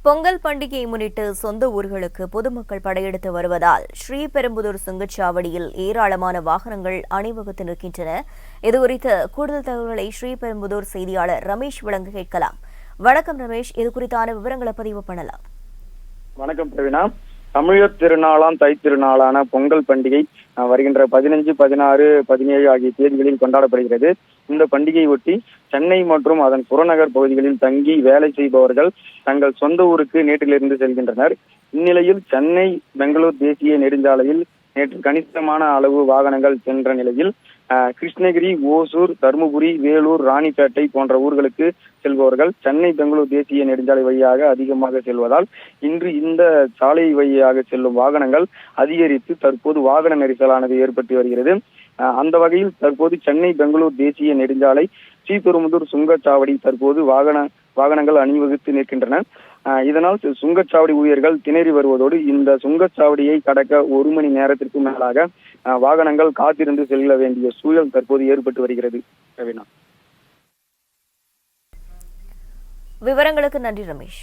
பொங்கல் பண்டிகையை முன்னிட்டு சொந்த ஊர்களுக்கு பொதுமக்கள் படையெடுத்து வருவதால் ஸ்ரீபெரும்புதூர் சுங்கச்சாவடியில் ஏராளமான வாகனங்கள் அணிவகுத்து நிற்கின்றன. இதுகுறித்த கூடுதல் தகவல்களை ஸ்ரீபெரும்புதூர் செய்தியாளர் ரமேஷ் வழங்க கேட்கலாம். வணக்கம் ரமேஷ், இது குறித்தான விவரங்களை பதிவு பண்ணலாம். வணக்கம் பிரவீனா. தமிழர் திருநாளாம் தை திருநாளான பொங்கல் பண்டிகை வருகின்ற 15, 16, 17 ஆகிய தேதிகளில் கொண்டாடப்படுகிறது. இந்த பண்டிகையை ஒட்டி சென்னை மற்றும் அதன் புறநகர் பகுதிகளில் தங்கி வேலை செய்பவர்கள் தங்கள் சொந்த ஊருக்கு நேற்றிலிருந்து செல்கின்றனர். இந்நிலையில் சென்னை பெங்களூர் தேசிய நெடுஞ்சாலையில் நேற்று கணிசமான அளவு வாகனங்கள் சென்ற நிலையில் கிருஷ்ணகிரி, ஓசூர், தருமபுரி, வேலூர், ராணிப்பேட்டை போன்ற ஊர்களுக்கு செல்பவர்கள் சென்னை பெங்களூர் தேசிய நெடுஞ்சாலை வழியாக அதிகமாக செல்வதால் இன்று இந்த சாலை வழியாக செல்லும் வாகனங்கள் அதிகரித்து தற்போது வாகன நெரிசலானது ஏற்பட்டு வருகிறது. அந்த வகையில் தற்போது சென்னை பெங்களூர் தேசிய நெடுஞ்சாலை ஸ்ரீபெரும்புதூர் சுங்கச்சாவடி தற்போது வாகனங்கள் அணிவகுத்து நிற்கின்றன. இதனால் சுங்கச்சாவடி ஊழியர்கள் திணறி வருவதோடு இந்த சுங்கச்சாவடியை கடக்க 1 மணி நேரத்திற்கு மேலாக வாகனங்கள் காத்திருந்து செல்ல வேண்டிய சூழல் தற்போது ஏற்பட்டு வருகிறது. விவரங்களுக்கு நன்றி ரமேஷ்.